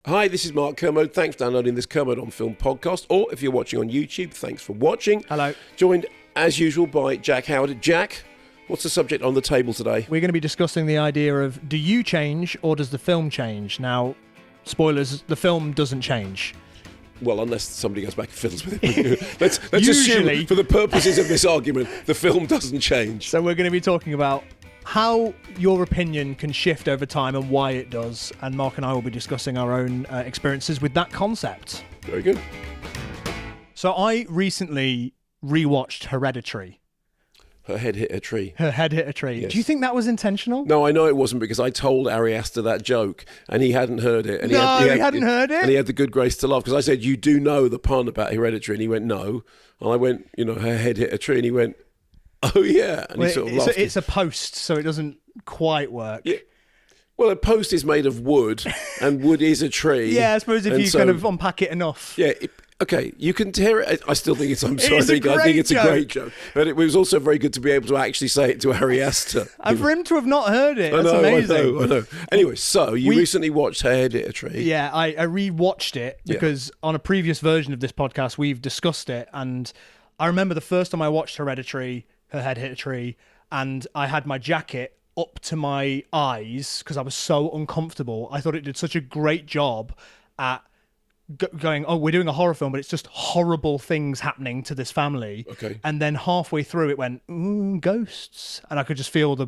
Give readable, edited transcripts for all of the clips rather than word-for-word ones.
Hi, this is Mark Kermode. Thanks for downloading this Kermode on Film podcast. Or if you're watching on YouTube, thanks for watching. Hello. Joined, as usual, by Jack Howard. Jack, what's the subject on the table today? We're going to be discussing the idea of, do you change or does the film change? Now, spoilers, the film doesn't change. Well, unless somebody goes back and fiddles with it. let's Usually, assume, for the purposes of this argument, the film doesn't change. So we're going to be talking about how your opinion can shift over time and why it does. And Mark and I will be discussing our own experiences with that concept. Very good. So I recently rewatched Hereditary. Her head hit a tree. Her head hit a tree. Yes. Do you think that was intentional? No, I know it wasn't, because I told Ariasta that joke and he hadn't heard it. And he hadn't heard it? And he had the good grace to laugh, because I said, you do know the pun about Hereditary? And he went, no. And I went, her head hit a tree. And he went, oh, yeah. And he sort of laughed. It's a post, so it doesn't quite work. Yeah. Well, a post is made of wood, and wood is a tree. Yeah, I suppose if you kind of unpack it enough. Yeah, okay, you can tear it. I still think it's. I think it's joke. a great joke, but it was also very good to be able to actually say it to Ariasta. And for him to have not heard it, that's amazing. I know. Anyway, so you recently watched Hereditary. Yeah, I rewatched it because on a previous version of this podcast we've discussed it, and I remember the first time I watched Hereditary, her head hit a tree, and I had my jacket up to my eyes because I was so uncomfortable. I thought it did such a great job at going, oh, we're doing a horror film, but it's just horrible things happening to this family. Okay. And then halfway through it went, ghosts. And I could just feel the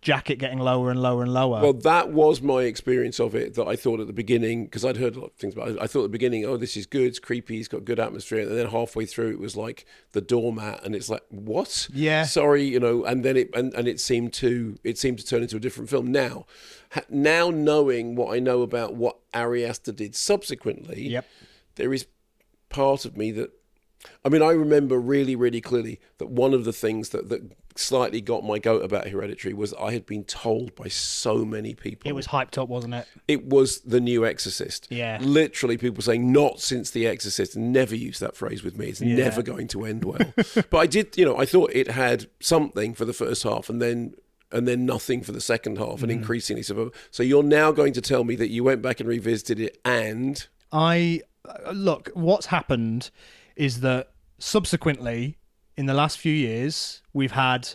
jacket getting lower and lower and lower. Well, that was my experience of it, that I thought at the beginning, because I'd heard a lot of things about it, I thought at the beginning, oh, this is good, it's creepy, it's got good atmosphere, and then halfway through it was like the doormat, and it's like, what? Yeah. Sorry, and then it seemed to turn into a different film. Now knowing what I know about what Ariasta did subsequently, there is part of me that, I remember really, really clearly that one of the things that slightly got my goat about Hereditary was I had been told by so many people. It was hyped up, wasn't it? It was the new Exorcist. Yeah. Literally people saying, not since the Exorcist. Never use that phrase with me. It's never going to end well. But I did, I thought it had something for the first half and then nothing for the second half, and increasingly so. So you're now going to tell me that you went back and revisited it, and... Look, what's happened is that subsequently, in the last few years, we've had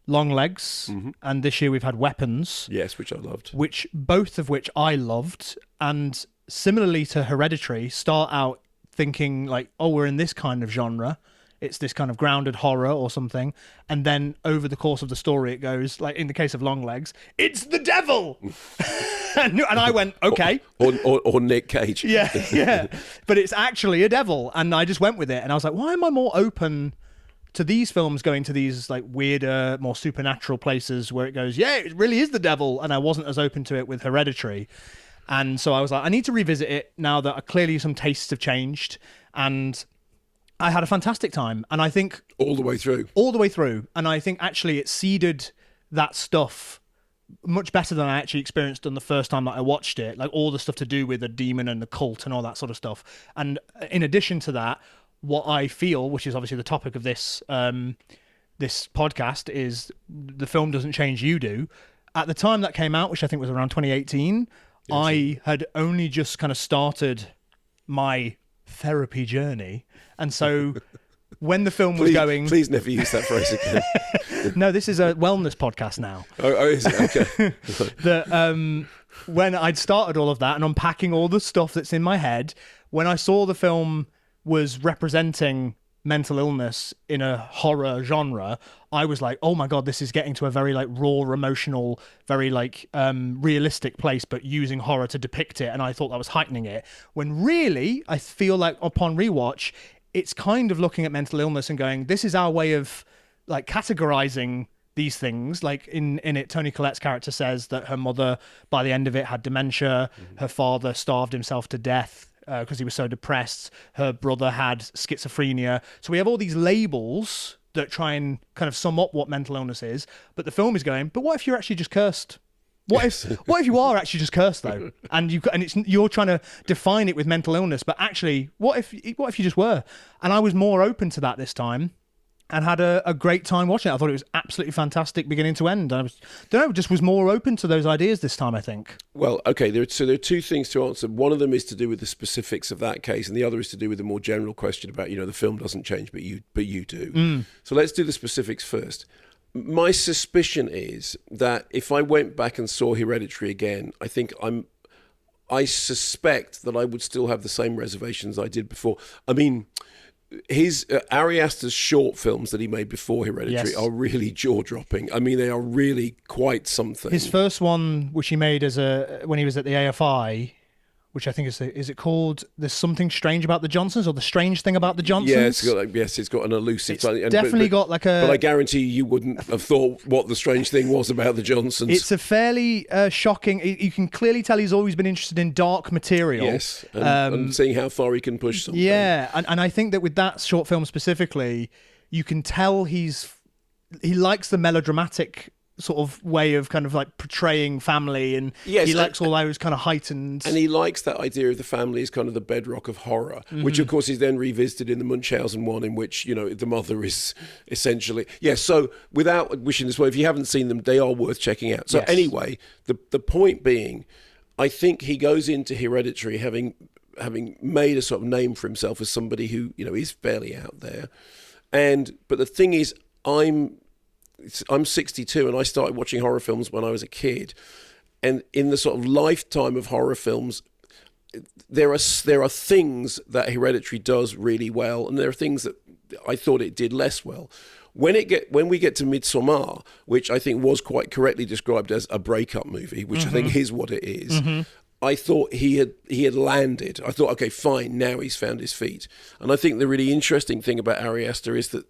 Long Legs, and this year we've had Weapons. Yes, which I loved. Both of which I loved, and similarly to Hereditary, start out thinking like, oh, we're in this kind of genre. It's this kind of grounded horror or something. And then over the course of the story, it goes, like in the case of Long Legs, it's the devil! and I went, okay. Or Nick Cage. Yeah. But it's actually a devil. And I just went with it. And I was like, why am I more open to these films going to these like weirder, more supernatural places where it goes, yeah, it really is the devil? And I wasn't as open to it with Hereditary. And so I was like, I need to revisit it now that clearly some tastes have changed. And I had a fantastic time, and I think... All the way through. And I think actually it seeded that stuff much better than I actually experienced on the first time that I watched it, like all the stuff to do with the demon and the cult and all that sort of stuff. And in addition to that, what I feel, which is obviously the topic of this this podcast, is the film doesn't change, you do. At the time that came out, which I think was around 2018, I had only just kind of started my therapy journey. And so when the film was going... Please never use that phrase again. No, this is a wellness podcast now. Oh, is it? Okay. When I'd started all of that and unpacking all the stuff that's in my head, when I saw the film was representing mental illness in a horror genre, I was like, oh my God, this is getting to a very like raw, emotional, very like realistic place, but using horror to depict it. And I thought that was heightening it. When really, I feel like upon rewatch, it's kind of looking at mental illness and going, this is our way of like categorizing these things. Like in it, Toni Collette's character says that her mother, by the end of it, had dementia. Her father starved himself to death because he was so depressed. Her brother had schizophrenia. So we have all these labels that try and kind of sum up what mental illness is. But the film is going, but what if you're actually just cursed? What if you are actually just cursed though, and you're trying to define it with mental illness, but actually, what if you just were? And I was more open to that this time, and had a great time watching it. I thought it was absolutely fantastic beginning to end. I don't know, just was more open to those ideas this time, I think. Well, okay, there are two things to answer. One of them is to do with the specifics of that case, and the other is to do with the more general question about, the film doesn't change, but you do. So let's do the specifics first. My suspicion is that if I went back and saw Hereditary again, I suspect that I would still have the same reservations I did before. I mean, his Ari Aster's short films that he made before Hereditary are really jaw-dropping. I mean, they are really quite something. His first one, which he made when he was at the AFI, which I think is it called There's Something Strange About the Johnsons, or The Strange Thing About the Johnsons? Yeah, it's got an elusive... It's definitely got like a... But I guarantee you wouldn't have thought what the strange thing was about the Johnsons. It's a fairly shocking... You can clearly tell he's always been interested in dark material. Yes, and seeing how far he can push something. Yeah, and I think that with that short film specifically, you can tell he likes the melodramatic sort of way of kind of like portraying family, and he likes all those kind of heightened... And he likes that idea of the family as kind of the bedrock of horror, which of course is then revisited in the Munchausen one, in which, the mother is essentially... Yeah, so without wishing this way, if you haven't seen them, they are worth checking out. So anyway, the point being, I think he goes into Hereditary having made a sort of name for himself as somebody who, is fairly out there. But the thing is, I'm 62 and I started watching horror films when I was a kid, and in the sort of lifetime of horror films, there are things that Hereditary does really well, and there are things that I thought it did less well. When we get to Midsommar, which I think was quite correctly described as a breakup movie, which I think is what it is, I thought he had landed. I thought, okay, fine, now he's found his feet. And I think the really interesting thing about Ari Aster is that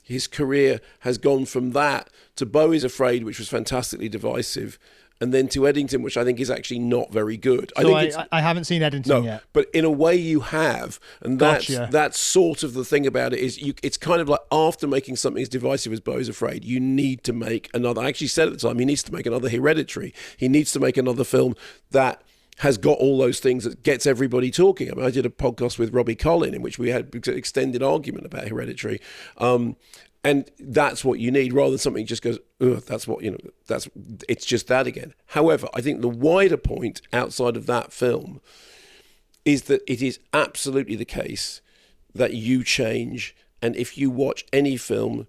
his career has gone from that to Beau is Afraid, which was fantastically divisive, and then to Eddington, which I think is actually not very good. So I haven't seen Eddington yet. But in a way you have, and that's sort of the thing about it is it's kind of like after making something as divisive as Beau is Afraid, you need to make another. I actually said at the time, he needs to make another Hereditary. He needs to make another film that has got all those things that gets everybody talking. I mean, I did a podcast with Robbie Collin in which we had an extended argument about Hereditary. And that's what you need, rather than something just goes, that's what, it's just that again. However, I think the wider point outside of that film is that it is absolutely the case that you change. And if you watch any film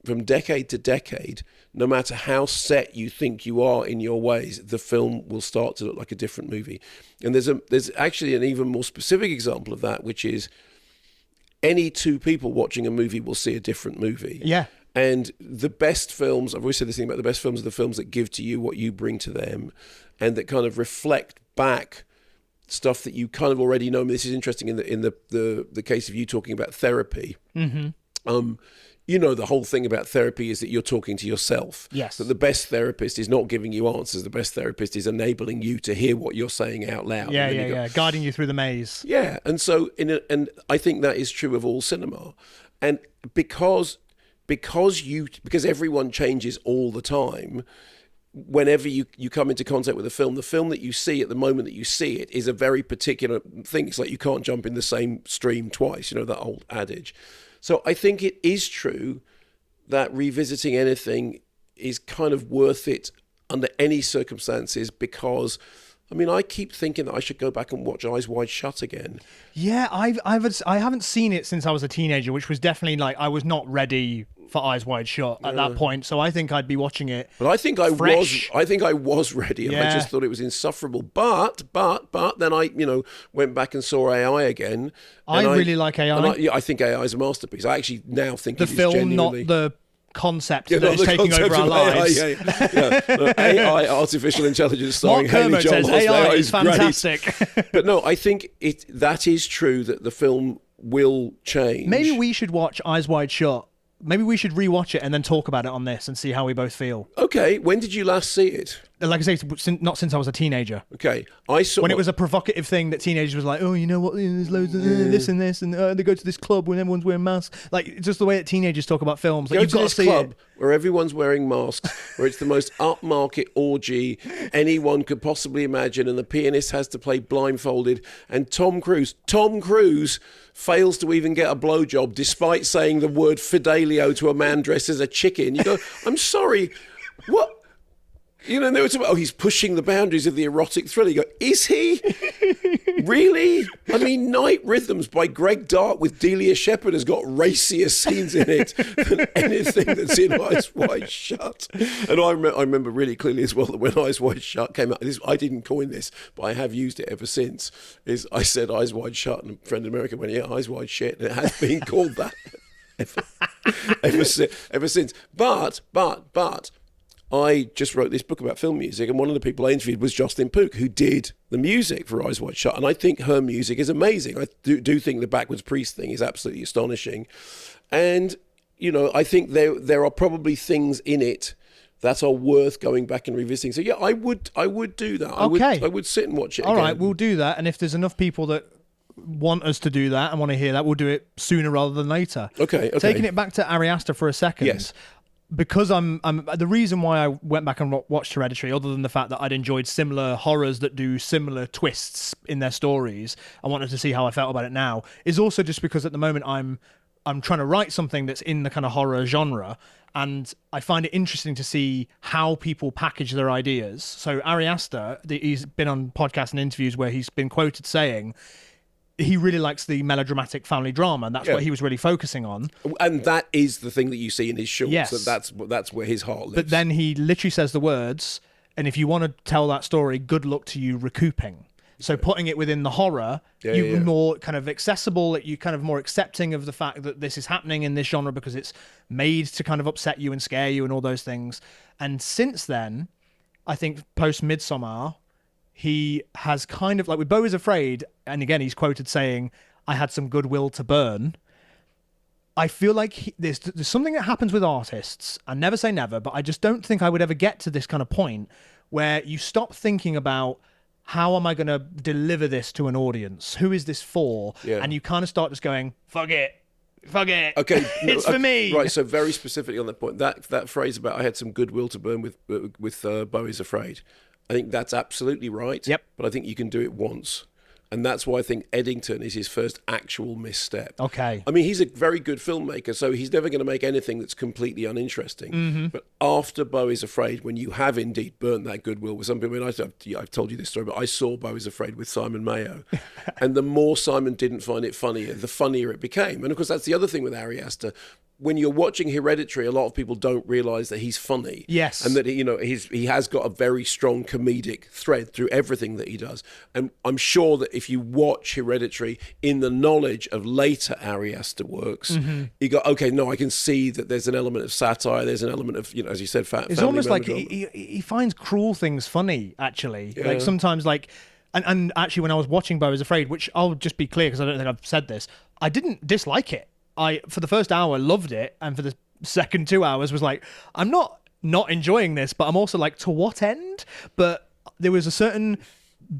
from decade to decade, no matter how set you think you are in your ways, the film will start to look like a different movie. And there's actually an even more specific example of that, which is any two people watching a movie will see a different movie. Yeah. And the best films, I've always said this thing about the best films are the films that give to you what you bring to them, and that kind of reflect back stuff that you kind of already know. I mean, this is interesting in the case of you talking about therapy. The whole thing about therapy is that you're talking to yourself. Yes. That the best therapist is not giving you answers. The best therapist is enabling you to hear what you're saying out loud. Yeah. Guiding you through the maze. Yeah. And so, and I think that is true of all cinema. And because everyone changes all the time, whenever you come into contact with a film, the film that you see at the moment that you see it is a very particular thing. It's like you can't jump in the same stream twice, that old adage. So I think it is true that revisiting anything is kind of worth it under any circumstances, because, I mean, I keep thinking that I should go back and watch Eyes Wide Shut again. Yeah, I haven't seen it since I was a teenager, which was definitely like I was not ready for Eyes Wide Shut at that point. So I think I'd be watching it. But I think fresh. I was ready, and I just thought it was insufferable. But then I went back and saw AI again. I really like AI. I think AI is a masterpiece. I actually now think the it is film, genuinely... not the concept that is taking over our lives. AI, artificial intelligence starring Haley Joel Osment. AI is fantastic. But no, I think that is true that the film will change. Maybe we should watch Eyes Wide Shut. Maybe we should rewatch it and then talk about it on this and see how we both feel. Okay, when did you last see it? like I say, not since I was a teenager. Okay, I saw When it was a provocative thing that teenagers was like, oh, you know what? There's loads of this and this, and they go to this club when everyone's wearing masks. Like, it's just the way that teenagers talk about films. Like, Go you've to got to this see club it. where everyone's wearing masks, where it's the most upmarket orgy anyone could possibly imagine, and the pianist has to play blindfolded, and Tom Cruise fails to even get a blowjob despite saying the word Fidelio to a man dressed as a chicken. You go, I'm sorry, what? You know, they were talking about, he's pushing the boundaries of the erotic thriller. You go, is he? Really? I mean, Night Rhythms by Greg Dart with Delia Shepard has got racier scenes in it than anything that's in Eyes Wide Shut. And I remember really clearly as well that when Eyes Wide Shut came out, I didn't coin this, but I have used it ever since, is I said Eyes Wide Shut, and a friend in America went, yeah, Eyes Wide Shit, and it has been called that ever since. But I just wrote this book about film music, and one of the people I interviewed was Jocelyn Pook, who did the music for Eyes Wide Shut, and I think her music is amazing. I do think the Backwards Priest thing is absolutely astonishing, and you know, I think there are probably things in it that are worth going back and revisiting. So yeah, I would do that. Okay. I would sit and watch it. All again. right, we'll do that. And if there's enough people that want us to do that and want to hear that, we'll do it sooner rather than later. Okay. Taking it back to Ari Aster for a second. Yes. Because I'm the reason why I went back and watched Hereditary, other than the fact that I'd enjoyed similar horrors that do similar twists in their stories, I wanted to see how I felt about it now, is also just because at the moment I'm trying to write something that's in the kind of horror genre, and I find it interesting to see how people package their ideas. So Ari Aster, he's been on podcasts and interviews where he's been quoted saying he really likes the melodramatic family drama, and that's what he was really focusing on. And that is the thing that you see in his shorts. Yes. So that's where his heart lives. But then he literally says the words, and if you want to tell that story, good luck to you recouping. So putting it within the horror, you're more kind of accessible, you're kind of more accepting of the fact that this is happening in this genre because it's made to kind of upset you and scare you and all those things. And since then, I think post Midsommar, he has kind of, like with Beau is Afraid, and again, he's quoted saying, I had some goodwill to burn. I feel like there's something that happens with artists, I never say never, but I just don't think I would ever get to this kind of point where you stop thinking about, how am I going to deliver this to an audience? Who is this for? Yeah. And you kind of start just going, fuck it. Okay, it's for me. Right, so very specifically on that point, that phrase about I had some goodwill to burn with Beau is Afraid, I think that's absolutely right. Yep. But I think you can do it once. And that's why I think Eddington is his first actual misstep. Okay. I mean, he's a very good filmmaker, so he's never going to make anything that's completely uninteresting. Mm-hmm. But after Beau is Afraid, when you have indeed burnt that goodwill with some people, I mean, I've told you this story, but I saw Beau is Afraid with Simon Mayo. And the more Simon didn't find it funnier, the funnier it became. And of course, that's the other thing with Ari Aster. When you're watching Hereditary, a lot of people don't realise that he's funny. Yes. And that, he has got a very strong comedic thread through everything that he does. And I'm sure that if you watch Hereditary in the knowledge of later Ari Aster works, you go, okay, no, I can see that there's an element of satire, there's an element of, as you said, it's almost like he finds cruel things funny, actually. Yeah. Like sometimes, like, and actually when I was watching Beau is Afraid, which I'll just be clear because I don't think I've said this, I didn't dislike it. For the first hour, loved it, and for the second 2 hours was like, I'm not enjoying this, but I'm also like, to what end? But there was a certain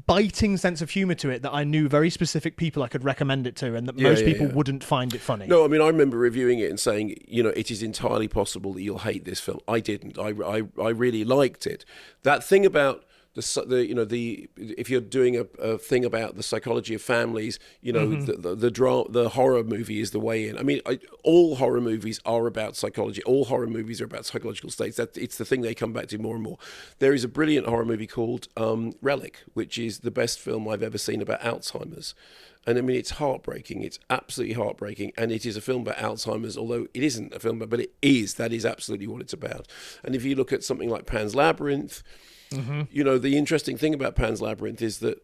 biting sense of humor to it that I knew very specific people I could recommend it to, and that most people wouldn't find it funny. No, I mean, I remember reviewing it and saying, it is entirely possible that you'll hate this film. I didn't. I really liked it. That thing about if you're doing a thing about the psychology of families, the horror movie is the way in. I mean, all horror movies are about psychology. All horror movies are about psychological states. It's the thing they come back to more and more. There is a brilliant horror movie called Relic, which is the best film I've ever seen about Alzheimer's. And I mean, it's heartbreaking. It's absolutely heartbreaking. And it is a film about Alzheimer's, although it isn't a film, but it is. That is absolutely what it's about. And if you look at something like Pan's Labyrinth, the interesting thing about Pan's Labyrinth is that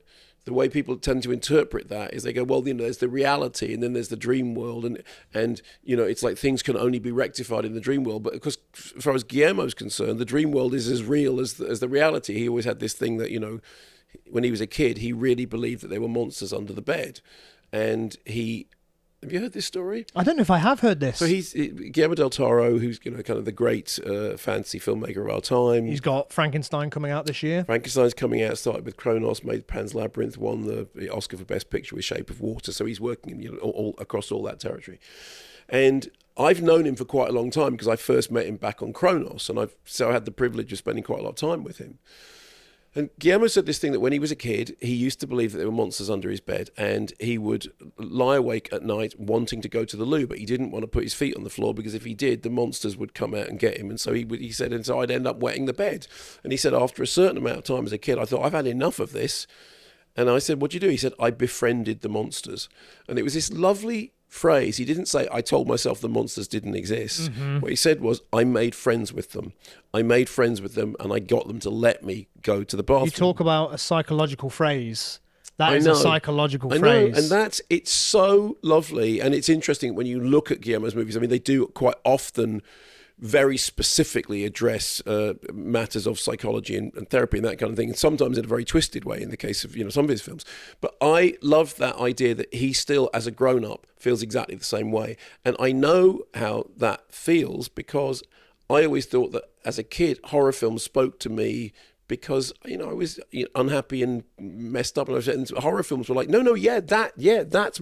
the way people tend to interpret that is they go, well, there's the reality and then there's the dream world. And it's like things can only be rectified in the dream world. But of course, as far as Guillermo's concerned, the dream world is as real as the reality. He always had this thing that, when he was a kid, he really believed that there were monsters under the bed. And he Have you heard this story? I don't know if I have heard this. So he's Guillermo del Toro, who's kind of the great fantasy filmmaker of our time. He's got Frankenstein coming out this year. Frankenstein's coming out. Started with Kronos, made Pan's Labyrinth, won the Oscar for Best Picture with Shape of Water. So he's working all across all that territory. And I've known him for quite a long time because I first met him back on Kronos, and I had the privilege of spending quite a lot of time with him. And Guillermo said this thing that when he was a kid, he used to believe that there were monsters under his bed, and he would lie awake at night wanting to go to the loo, but he didn't want to put his feet on the floor because if he did, the monsters would come out and get him. And so he said, and so I'd end up wetting the bed. And he said, after a certain amount of time as a kid, I thought, I've had enough of this. And I said, what'd you do? He said, I befriended the monsters. And it was this lovely phrase. He didn't say, I told myself the monsters didn't exist. What he said was, I made friends with them. I made friends with them and I got them to let me go to the bathroom. You talk about a psychological phrase. That I is know. a psychological I phrase. know, and it's so lovely. And it's interesting when you look at Guillermo's movies. I mean, they do quite often very specifically address matters of psychology and therapy and that kind of thing, and sometimes in a very twisted way in the case of some of his films. But I love that idea that he still, as a grown-up, feels exactly the same way. And I know how that feels because I always thought that as a kid, horror films spoke to me because I was unhappy and messed up, and horror films were like, that's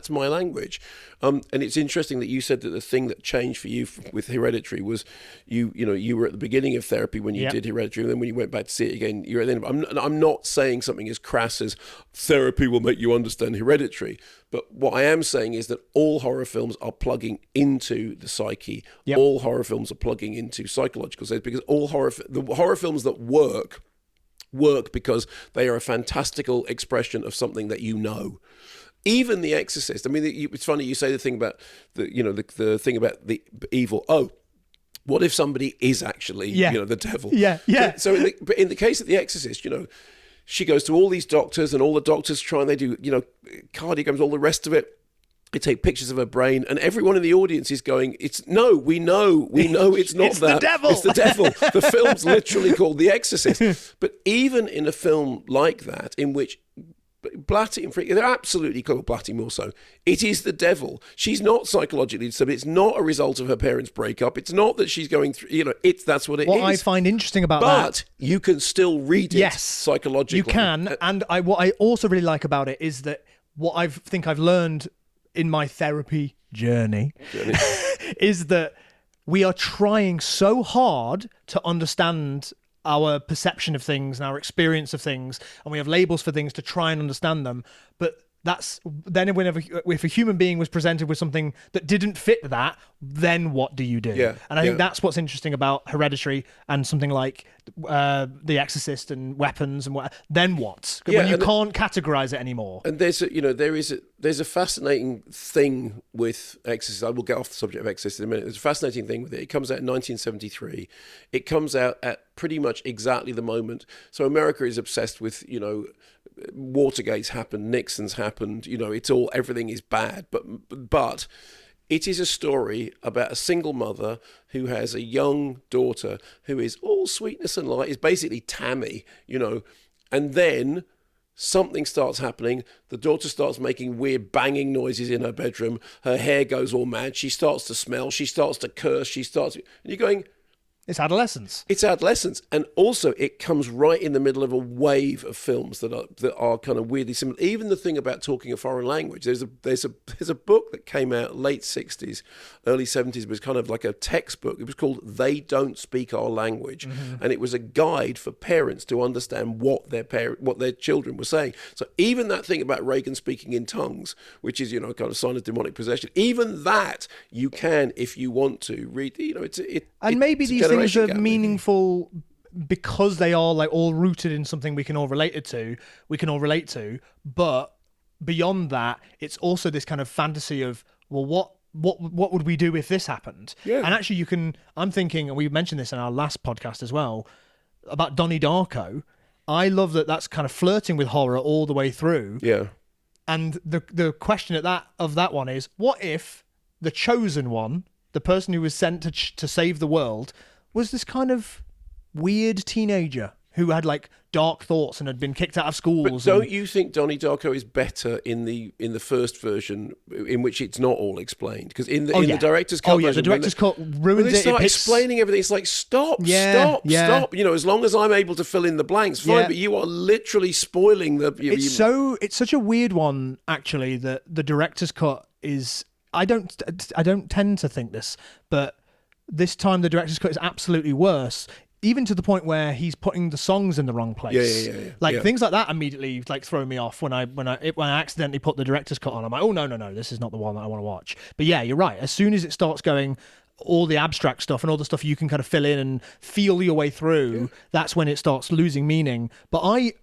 my language. And it's interesting that you said that the thing that changed for you with Hereditary was you were at the beginning of therapy when you did Hereditary, and then when you went back to see it again, you're at the end. I'm not saying something as crass as therapy will make you understand Hereditary, but what I am saying is that all horror films are plugging into the psyche. Yep. All horror films are plugging into psychological states because the horror films that work because they are a fantastical expression of something that you know. Even The Exorcist. I mean, it's funny you say the thing about the thing about the evil. Oh, what if somebody is actually the devil? Yeah. So in the case of The Exorcist, she goes to all these doctors, and all the doctors try and they do cardiograms, all the rest of it. They take pictures of her brain, and everyone in the audience is going, we know it's not It's that. the devil. It's the devil. The film's literally called The Exorcist. But even in a film like that, in which Blatty and Freak, they're absolutely called Blatty more so, it is the devil. She's not psychologically disturbed. It's not a result of her parents' breakup. It's not that she's going through, that's what it is. What I find interesting about But you can still read it psychologically. You can. And what I also really like about it is that what I think I've learned in my therapy journey is that we are trying so hard to understand our perception of things and our experience of things, and we have labels for things to try and understand them. But that's then if a human being was presented with something that didn't fit that, then what do you do? And I think that's what's interesting about Hereditary and something like The Exorcist and Weapons and what. Then what? When you can't categorize it anymore. And there's a fascinating thing with Exorcist. I will get off the subject of Exorcist in a minute. There's a fascinating thing with it. It comes out in 1973. It comes out at pretty much exactly the moment. So America is obsessed with Watergate's happened, Nixon's happened. Everything is bad. But it is a story about a single mother who has a young daughter who is all sweetness and light. Is basically Tammy, and then something starts happening. The daughter starts making weird banging noises in her bedroom. Her hair goes all mad. She starts to smell. She starts to curse. And you're going, it's adolescence. It's adolescence, and also it comes right in the middle of a wave of films that are kind of weirdly similar. Even the thing about talking a foreign language. There's a book that came out late 60s, early 70s. It was kind of like a textbook. It was called "They Don't Speak Our Language," and it was a guide for parents to understand what their children were saying. So even that thing about Reagan speaking in tongues, which is kind of sign of demonic possession, even that you can, if you want to, read. Maybe these things are meaningful because they are all rooted in something we can all relate to. But beyond that, it's also this kind of fantasy of, well, what would we do if this happened? Yeah. And actually I'm thinking, and we mentioned this in our last podcast as well, about Donnie Darko. I love that that's kind of flirting with horror all the way through. Yeah. And the question of that one is, what if the chosen one, the person who was sent to save the world, was this kind of weird teenager who had like dark thoughts and had been kicked out of schools. But don't you think Donnie Darko is better in the first version, in which it's not all explained? Because in the director's cut version, the director's cut ruins when they it. start explaining everything, it's like stop. You know, as long as I'm able to fill in the blanks, fine. But you are literally spoiling the. It's such a weird one, actually, that the director's cut is. I don't tend to think this, but this time the director's cut is absolutely worse. Even to the point where he's putting the songs in the wrong place. Like things like that immediately like throw me off when I accidentally put the director's cut on. I'm like, oh no, this is not the one that I want to watch. But yeah, you're right. As soon as it starts going all the abstract stuff and all the stuff you can kind of fill in and feel your way through, that's when it starts losing meaning. But I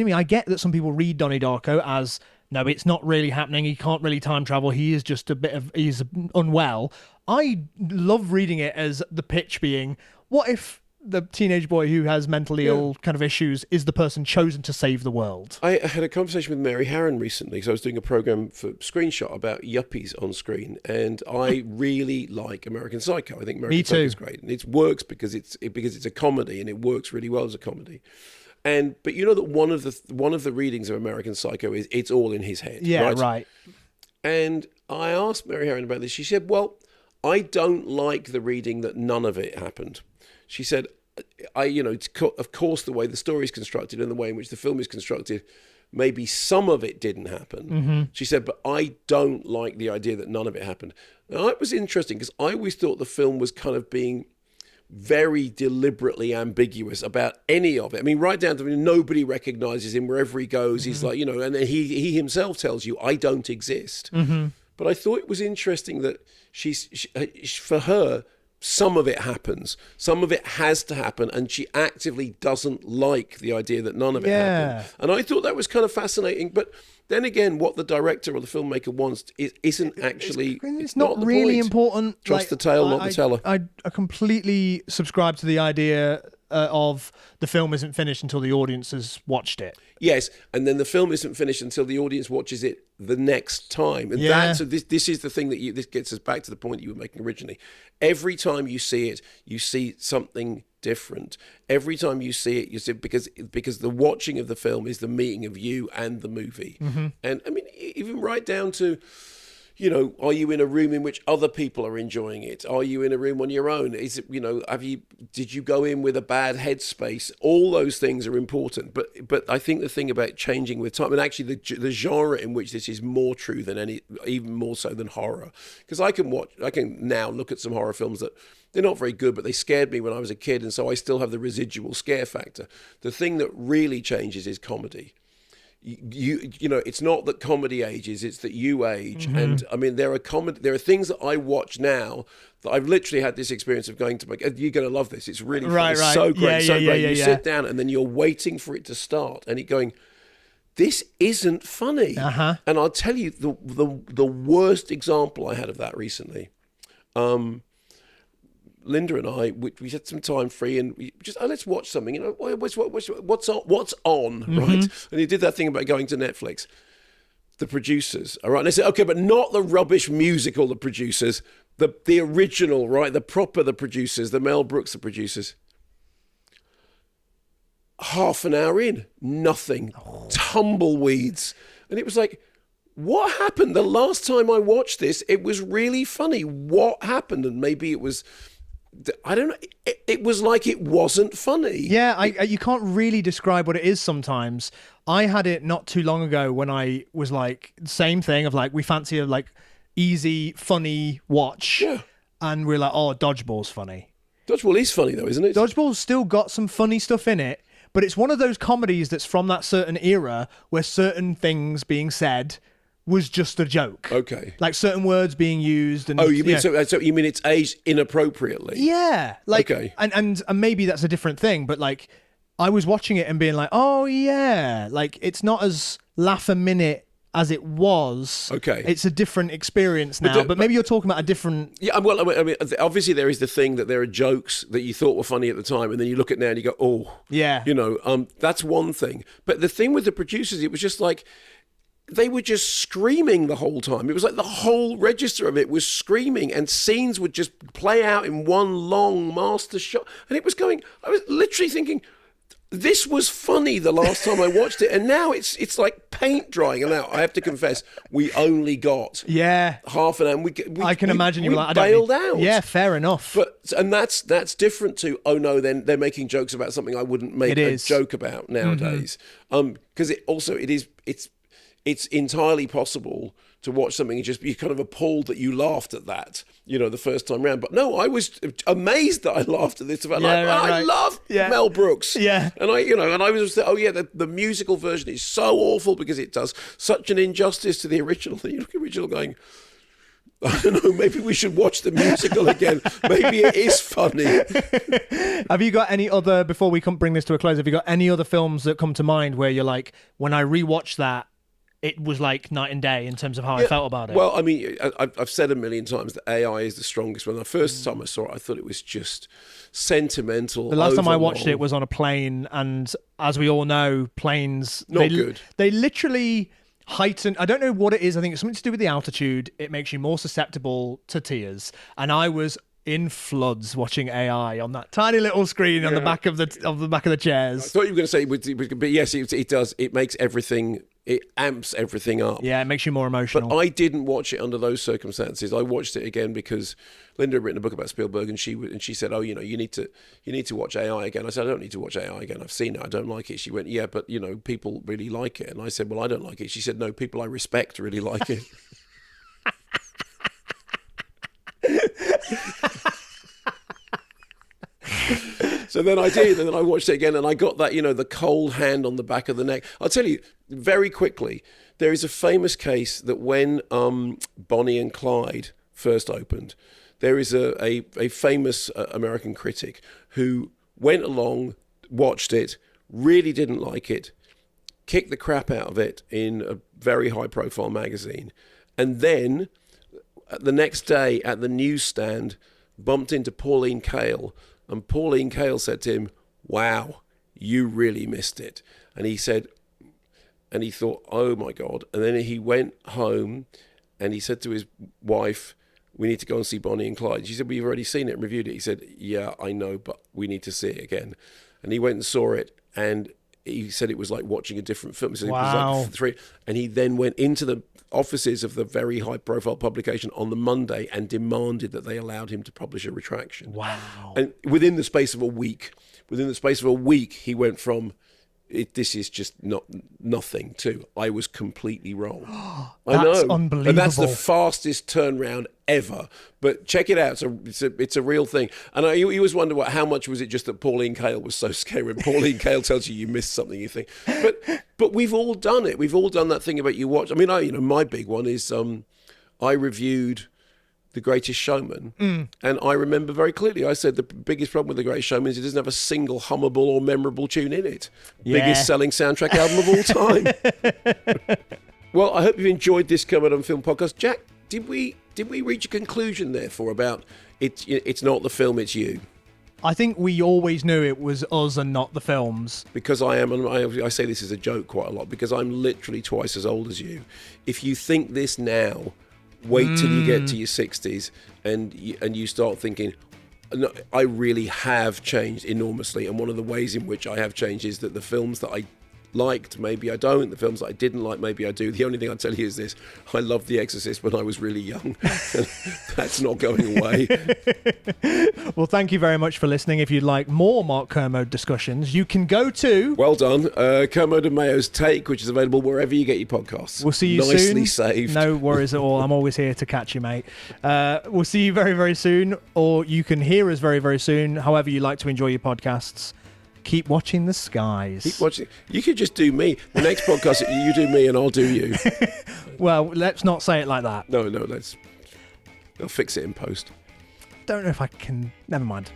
mean, I get that some people read Donnie Darko as, no, it's not really happening. He can't really time travel. He is just he's unwell. I love reading it as the pitch being, what if the teenage boy who has mentally ill kind of issues is the person chosen to save the world? I had a conversation with Mary Harron recently, because I was doing a program for Screenshot about yuppies on screen, and I really like American Psycho. I think American Psycho is great, and it works because it's a comedy, and it works really well as a comedy. But you know that one of the readings of American Psycho is it's all in his head. Yeah, right. And I asked Mary Harron about this. She said, "Well, I don't like the reading that none of it happened." She said, of course, the way the story is constructed and the way in which the film is constructed, maybe some of it didn't happen. Mm-hmm. She said, but I don't like the idea that none of it happened. Now, it was interesting because I always thought the film was kind of being very deliberately ambiguous about any of it. I mean, right down to nobody recognizes him wherever he goes. He's like, and he himself tells you, I don't exist. Mm-hmm. But I thought it was interesting that for her, some of it happens. Some of it has to happen, and she actively doesn't like the idea that none of it happened. And I thought that was kind of fascinating. But then again, what the director or the filmmaker wants isn't actually... It's not really important. Trust the tale, not the teller. I completely subscribe to the idea of the film isn't finished until the audience has watched it. Yes, and then the film isn't finished until the audience watches it the next time. And this is the thing that this gets us back to the point you were making originally. Every time you see it, you see something different. Every time you see it, you see because the watching of the film is the meeting of you and the movie. Mm-hmm. And I mean, even right down to, are you in a room in which other people are enjoying it? Are you in a room on your own? Is it, did you go in with a bad headspace? All those things are important. But I think the thing about changing with time, and actually the genre in which this is more true than even more so than horror. Because I can now look at some horror films that they're not very good, but they scared me when I was a kid. And so I still have the residual scare factor. The thing that really changes is comedy. It's not that comedy ages, it's that you age. Mm-hmm. And I mean, there are things that I watch now that I've literally had this experience of going to you're going to love this. It's really fun. It's so great, great. You sit down and then you're waiting for it to start and it going, this isn't funny. Uh-huh. And I'll tell you the worst example I had of that recently. Linda and I, we had some time free, and we just let's watch something. What's on, mm-hmm. right? And he did that thing about going to Netflix. The Producers, all right. And they said, okay, but not the rubbish musical. The Producers, the original, right? The Producers, the Mel Brooks, The Producers. Half an hour in, nothing, tumbleweeds, and it was like, what happened? The last time I watched this, it was really funny. What happened? And maybe it was. I don't know. It was like it wasn't funny. Yeah, you can't really describe what it is sometimes. I had it not too long ago when I was like, same thing of like, we fancy a like easy, funny watch. Yeah. And we're like, oh, Dodgeball's funny. Dodgeball is funny though, isn't it? Dodgeball's still got some funny stuff in it, but it's one of those comedies that's from that certain era where certain things being said was just a joke. Okay. Like certain words being used. And, you mean so you mean it's aged inappropriately? Yeah. Like, okay. And maybe that's a different thing, but like I was watching it and being like, oh yeah, like it's not as laugh a minute as it was. Okay. It's a different experience now, but maybe you're talking about a different... Yeah, well, I mean, obviously there is the thing that there are jokes that you thought were funny at the time, and then you look at it now and you go, oh. Yeah. That's one thing. But the thing with The Producers, it was just like, they were just screaming the whole time. It was like the whole register of it was screaming, and scenes would just play out in one long master shot. And it was going, I was literally thinking, this was funny the last time I watched it, and now it's like paint drying. And now I have to confess, we only got half an hour. I can imagine you were like, bailed out. Yeah, fair enough. And that's different to, oh no, then they're making jokes about something I wouldn't make a joke about nowadays. Because it's entirely possible to watch something and just be kind of appalled that you laughed at that, the first time round. But no, I was amazed that I laughed at this. I love Mel Brooks. Yeah. And I was, the musical version is so awful because it does such an injustice to the original. You look at the original going, I don't know, maybe we should watch the musical again. Maybe it is funny. Have you got any other, before we bring this to a close, have you got any other films that come to mind where you're like, when I rewatch that, it was like night and day in terms of how I felt about it? Well, I mean, I've said a million times that AI is the strongest. When the first time I saw it, I thought it was just sentimental. The last time I watched it was on a plane, and as we all know, planes... good. They literally heighten... I don't know what it is. I think it's something to do with the altitude. It makes you more susceptible to tears. And I was in floods watching AI on that tiny little screen on the back of the chairs. I thought you were going to say, but yes, it does. It makes everything... It amps everything up. Yeah, it makes you more emotional. But I didn't watch it under those circumstances. I watched it again because Linda had written a book about Spielberg, and she said, "Oh, you need to watch AI again." I said, "I don't need to watch AI again. I've seen it. I don't like it." She went, "Yeah, but people really like it." And I said, "Well, I don't like it." She said, "No, people I respect really like it." So then I did, and then I watched it again, and I got that, the cold hand on the back of the neck. I'll tell you very quickly, there is a famous case that when Bonnie and Clyde first opened, there is a famous American critic who went along, watched it, really didn't like it, kicked the crap out of it in a very high-profile magazine, and then the next day at the newsstand bumped into Pauline Kael. And Pauline Kael said to him, "Wow, you really missed it." And he said, and he thought, "Oh my God." And then he went home and he said to his wife, "We need to go and see Bonnie and Clyde." She said, "Well, you've already seen it and reviewed it." He said, "Yeah, I know, but we need to see it again." And he went and saw it, and he said it was like watching a different film. So wow. It was like 3. And he then went into the offices of the very high-profile publication on the Monday and demanded that they allowed him to publish a retraction. Wow. And within the space of a week, he went from, this is just nothing, to, I was completely wrong. I know. That's unbelievable. And that's the fastest turnaround ever. But check it out. It's a real thing. And you always wonder, how much was it just that Pauline Kael was so scary? When Pauline Kael tells you missed something, you think. But we've all done it. We've all done that thing about you watch. I mean, my big one is I reviewed The Greatest Showman, and I remember very clearly I said the biggest problem with The Greatest Showman is it doesn't have a single hummable or memorable tune in it. Yeah. Biggest selling soundtrack album of all time. Well, I hope you've enjoyed this Kermode on Film podcast. Jack, did we reach a conclusion therefore about it's not the film, it's you? I think we always knew it was us and not the films. Because I say this as a joke quite a lot, because I'm literally twice as old as you. If you think this now, wait till you get to your 60s and you start thinking, no, I really have changed enormously. And one of the ways in which I have changed is that the films that I liked, maybe I don't. The films that I didn't like, maybe I do. The only thing I'll tell you is this: I loved The Exorcist when I was really young. That's not going away. Well, thank you very much for listening. If you'd like more Mark Kermode discussions, you can go to... Well done. Kermode and Mayo's Take, which is available wherever you get your podcasts. We'll see you soon. Nicely saved. No worries at all. I'm always here to catch you, mate. We'll see you very, very soon, or you can hear us very, very soon, however you like to enjoy your podcasts. Keep watching the skies. Keep watching. You could just do me. The next podcast, you do me and I'll do you. Well, let's not say it like that. No, I'll fix it in post. Don't know if I can... Never mind.